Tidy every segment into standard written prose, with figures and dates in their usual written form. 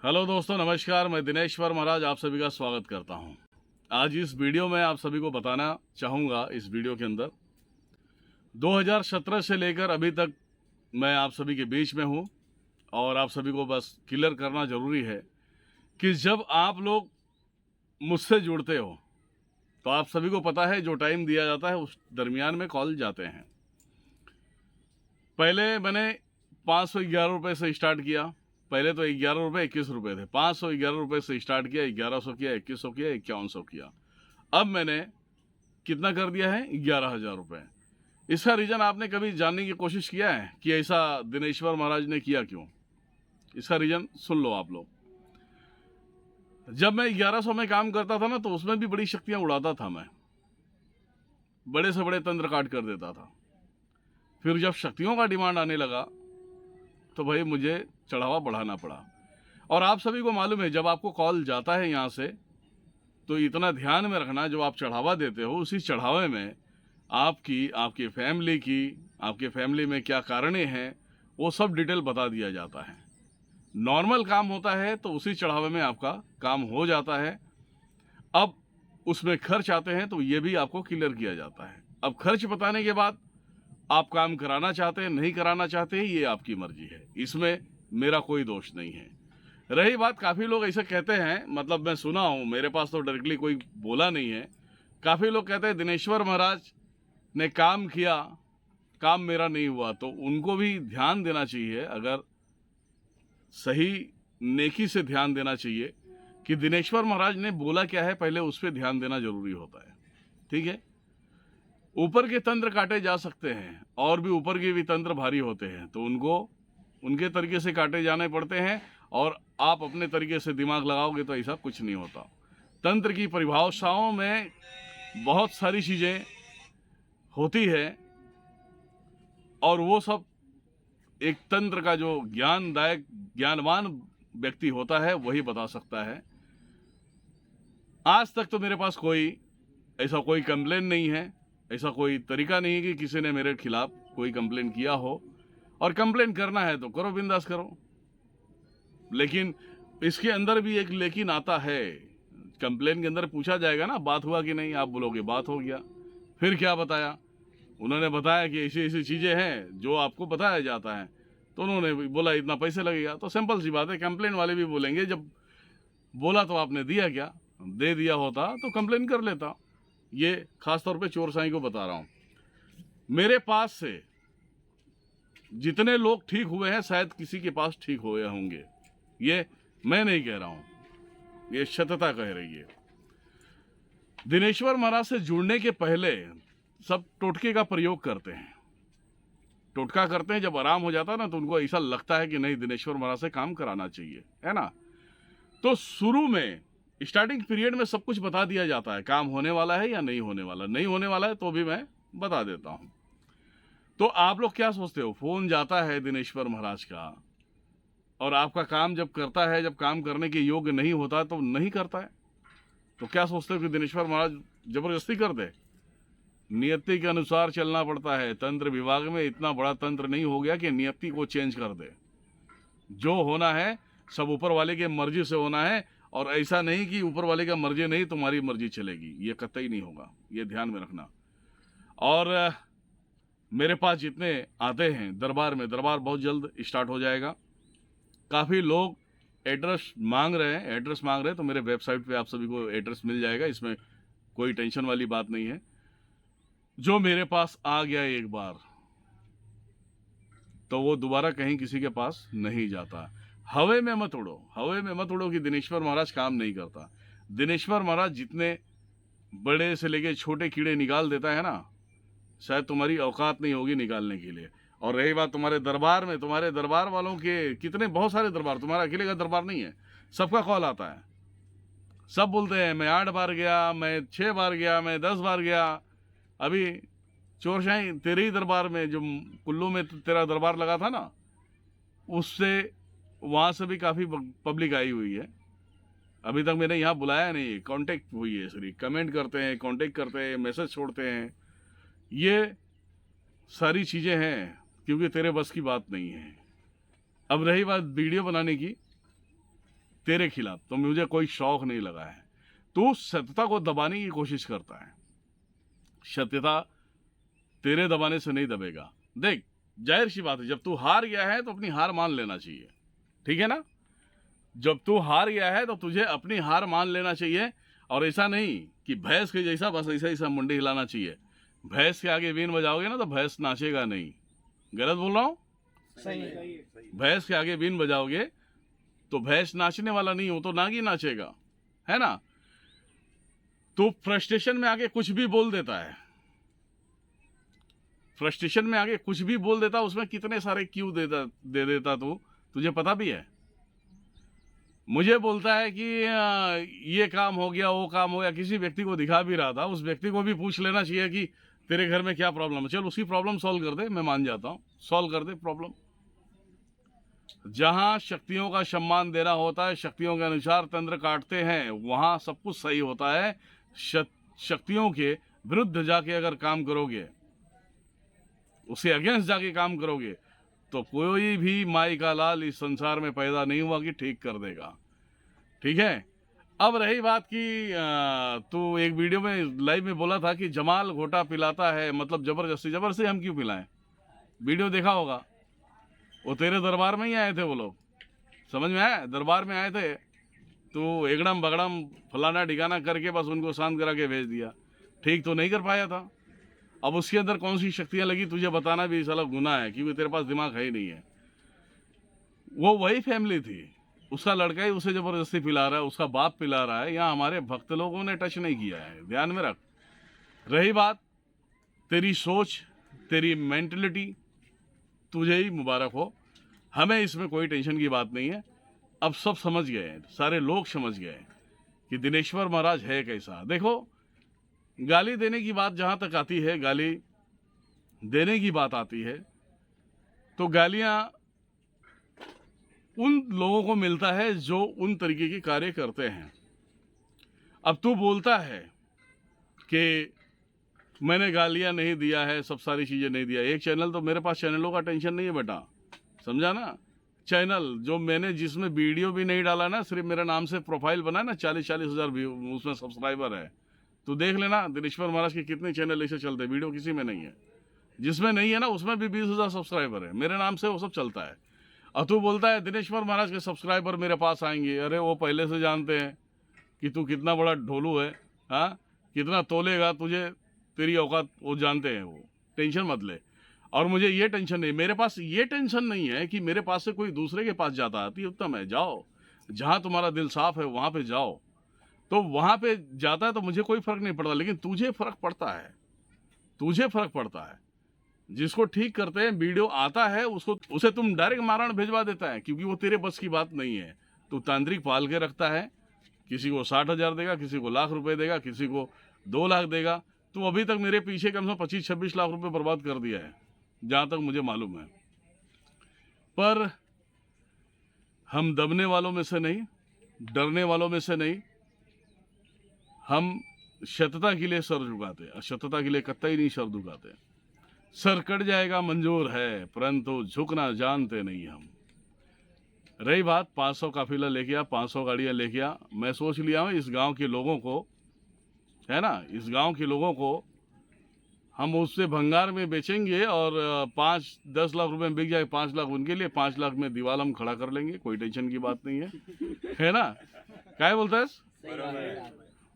Hello दोस्तों, नमस्कार। मैं दिनेश्वर महाराज आप सभी का स्वागत करता हूं। आज इस वीडियो में आप सभी को बताना चाहूँगा, इस वीडियो के अंदर 2017 से लेकर अभी तक मैं आप सभी के बीच में हूं और आप सभी को बस क्लियर करना ज़रूरी है कि जब आप लोग मुझसे जुड़ते हो तो आप सभी को पता है जो टाइम दिया जाता है उस दरमियान में कॉल जाते हैं। पहले मैंने 511 रुपये से स्टार्ट किया। पहले तो 11 रुपये 21 रुपये थे। 511 रुपये से स्टार्ट किया, 1100 किया, 2100 किया, 5100 किया। अब मैंने कितना कर दिया है? 11,000 रुपये। इसका रीज़न आपने कभी जानने की कोशिश किया है कि ऐसा दिनेश्वर महाराज ने किया क्यों? इसका रीज़न सुन लो आप लोग। जब मैं 1100 में काम करता था ना, तो उसमें भी बड़ी शक्तियाँ उड़ाता था मैं, बड़े से बड़े तंत्र काट कर देता था। फिर जब शक्तियों का डिमांड आने लगा तो भाई मुझे चढ़ावा बढ़ाना पड़ा। और आप सभी को मालूम है, जब आपको कॉल जाता है यहाँ से तो इतना ध्यान में रखना, जो आप चढ़ावा देते हो उसी चढ़ावे में आपकी फैमिली की, आपके फैमिली में क्या कारणे हैं, वो सब डिटेल बता दिया जाता है। नॉर्मल काम होता है तो उसी चढ़ावे में आपका काम हो जाता है। अब उसमें खर्च आते हैं तो ये भी आपको क्लियर किया जाता है। अब खर्च बताने के बाद आप काम कराना चाहते हैं, नहीं कराना चाहते हैं, ये आपकी मर्जी है। इसमें मेरा कोई दोष नहीं है। रही बात, काफ़ी लोग ऐसे कहते हैं, मतलब मैं सुना हूँ, मेरे पास तो डायरेक्टली कोई बोला नहीं है। काफ़ी लोग कहते हैं दिनेश्वर महाराज ने काम किया, काम मेरा नहीं हुआ। तो उनको भी ध्यान देना चाहिए, अगर सही नेकी से ध्यान देना चाहिए कि दिनेश्वर महाराज ने बोला क्या है, पहले उस पर ध्यान देना जरूरी होता है। ठीक है, ऊपर के तंत्र काटे जा सकते हैं और भी ऊपर के भी तंत्र भारी होते हैं, तो उनको उनके तरीके से काटे जाने पड़ते हैं। और आप अपने तरीके से दिमाग लगाओगे तो ऐसा कुछ नहीं होता। तंत्र की परिभाषाओं में बहुत सारी चीज़ें होती है और वो सब एक तंत्र का जो ज्ञानदायक, ज्ञानवान व्यक्ति होता है वही बता सकता है। आज तक तो मेरे पास ऐसा कोई कंप्लेन नहीं है, ऐसा कोई तरीका नहीं है कि किसी ने मेरे खिलाफ कोई कंप्लेन किया हो। और कंप्लेन करना है तो करो, बिंदास करो। लेकिन इसके अंदर भी एक लेकिन आता है। कंप्लेन के अंदर पूछा जाएगा ना, बात हुआ कि नहीं, आप बोलोगे बात हो गया। फिर क्या बताया? उन्होंने बताया कि ऐसी ऐसी चीज़ें हैं जो आपको बताया जाता है, तो उन्होंने बोला इतना पैसे लगेगा। तो सिंपल सी बात है, कंप्लेन वाले भी बोलेंगे जब बोला तो आपने दिया क्या? दे दिया होता तो कंप्लेन कर लेता। ये खास तौर पे चोर साईं को बता रहा हूँ। मेरे पास से जितने लोग ठीक हुए हैं, शायद किसी के पास ठीक हुए होंगे। ये मैं नहीं कह रहा हूँ, ये सत्यता कह रही है। दिनेश्वर महाराज से जुड़ने के पहले सब टोटके का प्रयोग करते हैं। टोटका करते हैं, जब आराम हो जाता है ना तो उनको ऐसा लगता है कि नहीं, दिनेश्वर महाराज से काम कराना चाहिए, है ना। तो शुरू में स्टार्टिंग पीरियड में सब कुछ बता दिया जाता है, काम होने वाला है या नहीं होने वाला। नहीं होने वाला है तो भी मैं बता देता हूँ। तो आप लोग क्या सोचते हो, फोन जाता है दिनेश्वर महाराज का और आपका काम जब करता है, जब काम करने के योग्य नहीं होता तो नहीं करता है, तो क्या सोचते हो कि दिनेश्वर महाराज जबरदस्ती कर दे? नियति के अनुसार चलना पड़ता है। तंत्र विभाग में इतना बड़ा तंत्र नहीं हो गया कि नियति को चेंज कर दे। जो होना है सब ऊपर वाले के मर्जी से होना है। और ऐसा नहीं कि ऊपर वाले का मर्जी नहीं तुम्हारी मर्जी चलेगी, ये कतई नहीं होगा, ये ध्यान में रखना। और मेरे पास जितने आते हैं दरबार में, दरबार बहुत जल्द स्टार्ट हो जाएगा। काफ़ी लोग एड्रेस मांग रहे हैं, तो मेरे वेबसाइट पे आप सभी को एड्रेस मिल जाएगा। इसमें कोई टेंशन वाली बात नहीं है। जो मेरे पास आ गया एक बार तो वो दोबारा कहीं किसी के पास नहीं जाता। हवे में मत उड़ो कि दिनेश्वर महाराज काम नहीं करता। दिनेश्वर महाराज जितने बड़े से लेके छोटे कीड़े निकाल देता है ना, शायद तुम्हारी औकात नहीं होगी निकालने के लिए। और रही बात तुम्हारे दरबार में, तुम्हारे दरबार वालों के कितने, बहुत सारे दरबार, तुम्हारा अकेले का दरबार नहीं है। सबका कॉल आता है, सब बोलते हैं मैं 8 बार गया, मैं 6 बार गया, मैं 10 बार गया। अभी चोर शाही तेरे ही दरबार में, जो कुल्लू में तेरा दरबार लगा था ना, उससे वहाँ से भी काफ़ी पब्लिक आई हुई है। अभी तक मैंने यहाँ बुलाया नहीं, कांटेक्ट हुई है, सिर्फ कमेंट करते हैं, कांटेक्ट करते हैं, मैसेज छोड़ते हैं। ये सारी चीज़ें हैं क्योंकि तेरे बस की बात नहीं है। अब रही बात वीडियो बनाने की, तेरे खिलाफ, तो मुझे कोई शौक नहीं लगा है। तू सत्यता को दबाने की कोशिश करता है, सत्यता तेरे दबाने से नहीं दबेगा। देख, जाहिर सी बात है, जब तू हार गया है तो अपनी हार मान लेना चाहिए, ठीक है ना। जब तू हार गया है तो तुझे अपनी हार मान लेना चाहिए, और ऐसा नहीं कि भैंस के जैसा बस ऐसा ऐसा मुंडी हिलाना चाहिए। भैंस के आगे बीन बजाओगे ना तो भैंस नाचेगा नहीं। गलत बोल रहा हूँ? सही। भैंस के आगे बीन बजाओगे तो भैंस नाचने वाला नहीं, हो तो नागी नाचेगा, है ना। तो फ्रस्ट्रेशन में आगे कुछ भी बोल देता है, फ्रस्ट्रेशन में आगे कुछ भी बोल देता, उसमें कितने सारे क्यों दे देता तू, तुझे पता भी है। मुझे बोलता है कि ये काम हो गया, वो काम हो गया, किसी व्यक्ति को दिखा भी रहा था, उस व्यक्ति को भी पूछ लेना चाहिए कि तेरे घर में क्या प्रॉब्लम है, चल उसकी प्रॉब्लम सॉल्व कर दे, मैं मान जाता हूँ, सॉल्व कर दे प्रॉब्लम। जहां शक्तियों का सम्मान देना होता है, शक्तियों के अनुसार तंत्र काटते हैं, वहां सब कुछ सही होता है। शक्तियों के विरुद्ध जाके अगर काम करोगे, उसके अगेंस्ट जाके काम करोगे, तो कोई भी माई का लाल इस संसार में पैदा नहीं हुआ कि ठीक कर देगा, ठीक है। अब रही बात कि तू एक वीडियो में लाइव में बोला था कि जमाल घोटा पिलाता है, मतलब जबरदस्ती हम क्यों पिलाएं। वीडियो देखा होगा, वो तेरे दरबार में ही आए थे वो लोग, समझ में आया, दरबार में आए थे, तो एकदम बगड़म फलाना ठिकाना करके बस उनको शांत करा के भेज दिया, ठीक तो नहीं कर पाया था। अब उसके अंदर कौन सी शक्तियां लगी तुझे बताना भी साला गुनाह है, क्योंकि तेरे पास दिमाग है ही नहीं है। वो वही फैमिली थी, उसका लड़का ही उसे जबरदस्ती पिला रहा है, उसका बाप पिला रहा है, यहाँ हमारे भक्त लोगों ने टच नहीं किया है, ध्यान में रख। रही बात तेरी सोच, तेरी मेंटलिटी, तुझे ही मुबारक हो, हमें इसमें कोई टेंशन की बात नहीं है। अब सब समझ गए हैं, सारे लोग समझ गए कि दिनेश्वर महाराज है कैसा। देखो, गाली देने की बात जहाँ तक आती है, गाली देने की बात आती है, तो गालियाँ उन लोगों को मिलता है जो उन तरीके के कार्य करते हैं। अब तू बोलता है कि मैंने गालियाँ नहीं दिया है, सब सारी चीज़ें नहीं दिया। एक चैनल, तो मेरे पास चैनलों का टेंशन नहीं है बेटा, समझा ना। चैनल जो मैंने, जिसमें वीडियो भी नहीं डाला ना, सिर्फ मेरे नाम से प्रोफाइल बना ना, 40-40 हज़ार उसमें सब्सक्राइबर है। तो देख लेना दिनेश्वर महाराज के कितने चैनल ऐसे चलते हैं, वीडियो किसी में नहीं है। जिसमें नहीं है ना, उसमें भी 20,000 सब्सक्राइबर है, मेरे नाम से वो सब चलता है। और तू बोलता है दिनेश्वर महाराज के सब्सक्राइबर मेरे पास आएंगे। अरे वो पहले से जानते हैं कि तू कितना बड़ा ढोलू है, हाँ, कितना तोलेगा तुझे, तेरी औकात वो जानते हैं, वो टेंशन मत ले। और मुझे ये टेंशन नहीं, मेरे पास ये टेंशन नहीं है कि मेरे पास से कोई दूसरे के पास जाता आती, उत्तम है, जाओ जहाँ तुम्हारा दिल साफ है वहाँ पे जाओ। तो वहाँ पे जाता है तो मुझे कोई फ़र्क नहीं पड़ता, लेकिन तुझे फ़र्क पड़ता है, तुझे फ़र्क पड़ता है। जिसको ठीक करते हैं, वीडियो आता है, उसे तुम डायरेक्ट मारण भिजवा देता है, क्योंकि वो तेरे बस की बात नहीं है। तो तांत्रिक पाल के रखता है, किसी को 60,000 देगा, किसी को लाख रुपए देगा, किसी को 2 लाख देगा। तो अभी तक मेरे पीछे कम से कम 25-26 लाख रुपए बर्बाद कर दिया है, जहाँ तक मुझे मालूम है। पर हम दबने वालों में से नहीं, डरने वालों में से नहीं, हम सत्यता के लिए सर झुकाते, असत्यता के लिए कतई नहीं सर झुकाते। सर कट जाएगा मंजूर है, परंतु झुकना जानते नहीं हम। रही बात 500 काफिला लेके आ, 500 गाड़ियाँ लेके आ, मैं सोच लिया हूँ इस गांव के लोगों को, है ना, इस गांव के लोगों को हम उससे भंगार में बेचेंगे, और 5-10 लाख रुपए में बिक जाए, 5 लाख उनके लिए, 5 लाख में दीवार हम खड़ा कर लेंगे, कोई टेंशन की बात नहीं है ना। काय बोलतायस?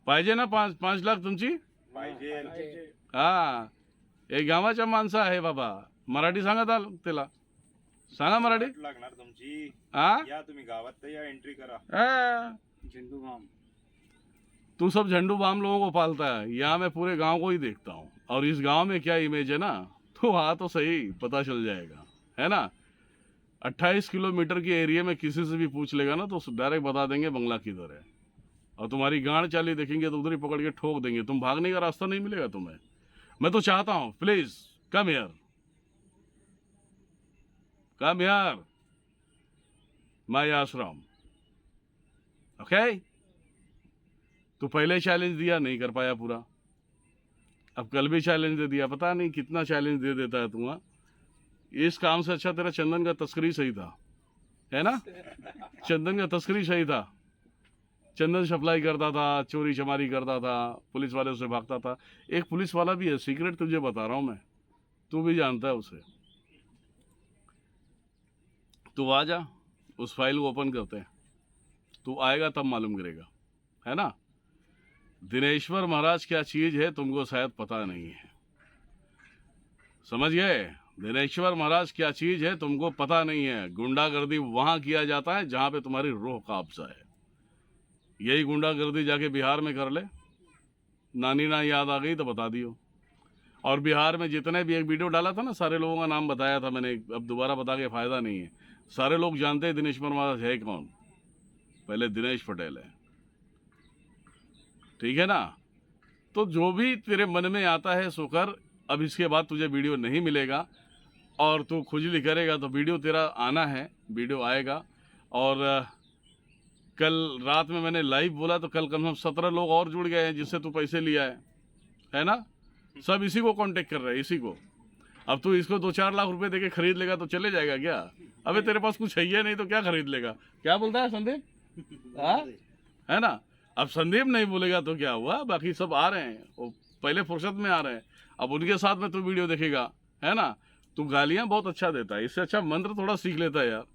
पाहिजे ना 5 लाख तुमची? हा, एक गावाच्या माणसं आहे बाबा, मराठी सांगा त्याला, सांगा मराठी लागणार तुमची। हा, या तुम्ही गावात तर या, एंट्री करा। झंडू बाम। तू सब झंडू बाम लोगों को पालता है, यहाँ मैं पूरे गांव को ही देखता हूँ, और इस गांव में क्या इमेज है ना, तो हाँ तो सही पता चल जाएगा, है ना। 28 किलोमीटर के एरिया में किसी से भी पूछ लेगा ना, तो डायरेक्ट बता देंगे बंगला किधर है, और तुम्हारी गांड चाली देखेंगे तो उधर ही पकड़ के ठोक देंगे, तुम भागने का रास्ता नहीं मिलेगा तुम्हें। मैं तो चाहता हूं, please come here, come here my आश्रम, ओके। तो पहले चैलेंज दिया, नहीं कर पाया पूरा, अब कल भी चैलेंज दे दिया, पता नहीं कितना चैलेंज दे देता है तू। इस काम से अच्छा तेरा चंदन का तस्करी सही था, है ना, चंदन का तस्करी सही था। चंदन सप्लाई करता था, चोरी चमारी करता था, पुलिस वाले से भागता था। एक पुलिस वाला भी है, सीक्रेट तुझे बता रहा हूँ मैं, तू भी जानता है उसे। तू आ जा, उस फाइल को ओपन करते हैं, तू आएगा तब मालूम करेगा, है ना। दिनेश्वर महाराज क्या चीज़ है तुमको शायद पता नहीं है, समझ गए। दिनेश्वर महाराज क्या चीज़ है तुमको पता नहीं है। गुंडागर्दी वहाँ किया जाता है जहाँ पे तुम्हारी रूह काब्ज़ है। यही गुंडागर्दी जाके बिहार में कर ले, नानी ना याद आ गई तो बता दियो। और बिहार में जितने भी, एक वीडियो डाला था ना, सारे लोगों का नाम बताया था मैंने, अब दोबारा बता के फ़ायदा नहीं है। सारे लोग जानते हैं दिनेश्वर महाराज है कौन, पहले दिनेश पटेल है, ठीक है ना। तो जो भी तेरे मन में आता है सो कर। अब इसके बाद तुझे वीडियो नहीं मिलेगा और तू खुजली करेगा तो वीडियो तेरा आना है, वीडियो आएगा। और कल रात में मैंने लाइव बोला तो कल कम से कम 17 लोग और जुड़ गए हैं जिससे तू पैसे लिया है ना। सब इसी को कांटेक्ट कर रहे हैं, इसी को। अब तू इसको 2-4 लाख रुपए देके खरीद लेगा तो चले जाएगा क्या? अबे तेरे पास कुछ है ही नहीं तो क्या खरीद लेगा? क्या बोलता है संदीप? है ना। अब संदीप नहीं बोलेगा तो क्या हुआ, बाकी सब आ रहे हैं, वो पहले फुर्सत में आ रहे हैं। अब उनके साथ में तू वीडियो देखेगा, है ना। तू गालियाँ बहुत अच्छा देता है, इससे अच्छा मंत्र थोड़ा सीख लेता है यार।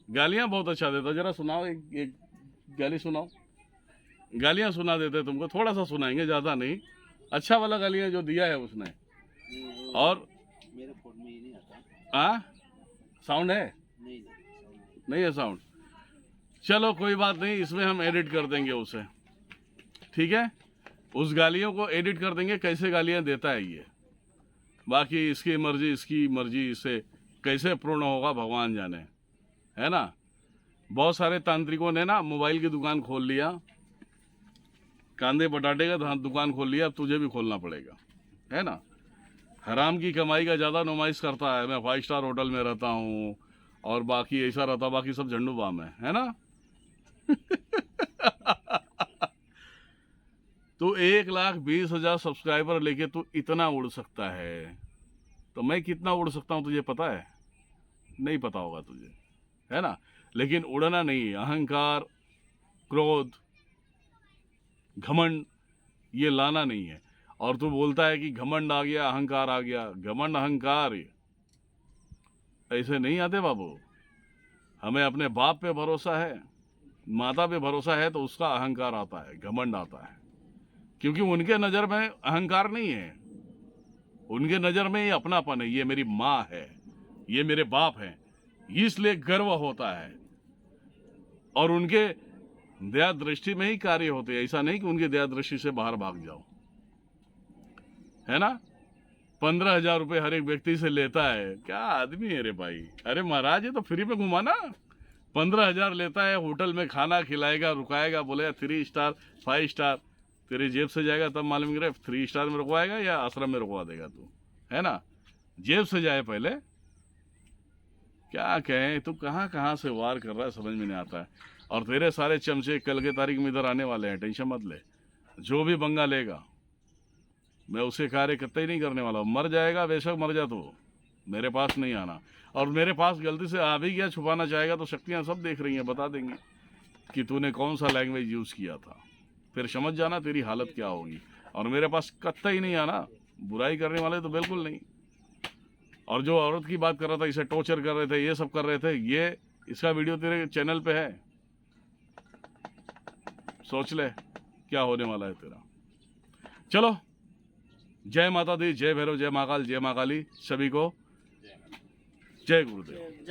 गालियाँ बहुत अच्छा देता है, जरा सुनाओ, एक गाली सुनाओ। गालियाँ सुना देते तुमको, थोड़ा सा सुनाएंगे, ज़्यादा नहीं, अच्छा वाला गालियाँ जो दिया है उसने। और मेरे फोन में ये नहीं आता। हाँ, साउंड है? नहीं है साउंड। चलो कोई बात नहीं, इसमें हम एडिट कर देंगे उसे, ठीक है। उस गालियों को एडिट कर देंगे, कैसे गालियाँ देता है ये। बाकी इसकी मर्जी इससे कैसे पूर्ण होगा भगवान जाने, है ना। बहुत सारे तांत्रिकों ने ना मोबाइल की दुकान खोल लिया, कांदे बटाटे का दुकान खोल लिया, अब तुझे भी खोलना पड़ेगा, है ना। हराम की कमाई का ज़्यादा नुमाइश करता है। मैं 5 स्टार होटल में रहता हूँ और बाकी ऐसा रहता, बाकी सब झंडू बाम है ना। तो 1,20,000 सब्सक्राइबर लेके तू इतना उड़ सकता है, तो मैं कितना उड़ सकता हूँ तुझे पता है? नहीं पता होगा तुझे, है ना। लेकिन उड़ना नहीं, अहंकार, क्रोध, घमंड ये लाना नहीं है। और तू बोलता है कि घमंड आ गया, अहंकार आ गया। घमंड अहंकार ऐसे नहीं आते बाबू। हमें अपने बाप पे भरोसा है, माता पे भरोसा है, तो उसका अहंकार आता है, घमंड आता है। क्योंकि उनके नज़र में अहंकार नहीं है, उनके नज़र में ये अपनापन है, ये मेरी माँ है, ये मेरे बाप हैं, इसलिए गर्व होता है। और उनके दया दृष्टि में ही कार्य होते हैं, ऐसा नहीं कि उनकी दया दृष्टि से बाहर भाग जाओ, है ना। 15,000 रुपये हर एक व्यक्ति से लेता है, क्या आदमी है रे भाई। अरे महाराज ये तो फ्री में घुमाना। 15,000 लेता है, होटल में खाना खिलाएगा, रुकाएगा, बोलेगा 3 स्टार 5 स्टार, तेरी जेब से जाएगा तब मालूम करे 3 स्टार में रुकवाएगा या आश्रम में रुकवा देगा तू, है ना। जेब से जाए पहले। क्या कहें, तू कहाँ कहाँ से वार कर रहा है समझ में नहीं आता है। और तेरे सारे चमचे कल के तारीख में इधर आने वाले हैं, टेंशन मत ले। जो भी पंगा लेगा मैं उसे कार्य कतई नहीं करने वाला हूँ। मर जाएगा बेशक मर जा, तो मेरे पास नहीं आना। और मेरे पास गलती से आ भी गया, छुपाना चाहेगा तो शक्तियाँ सब देख रही हैं, बता देंगी कि तूने कौन सा लैंग्वेज यूज़ किया था। फिर समझ जाना तेरी हालत क्या होगी। और मेरे पास कतई नहीं आना, बुराई करने वाले तो बिल्कुल नहीं। और जो औरत की बात कर रहा था, इसे टॉर्चर कर रहे थे, ये सब कर रहे थे, ये इसका वीडियो तेरे चैनल पे है, सोच ले क्या होने वाला है तेरा। चलो, जय माता दी, जय भैरव, जय महाकाल, जय माँ काली, सभी को जय गुरुदेव।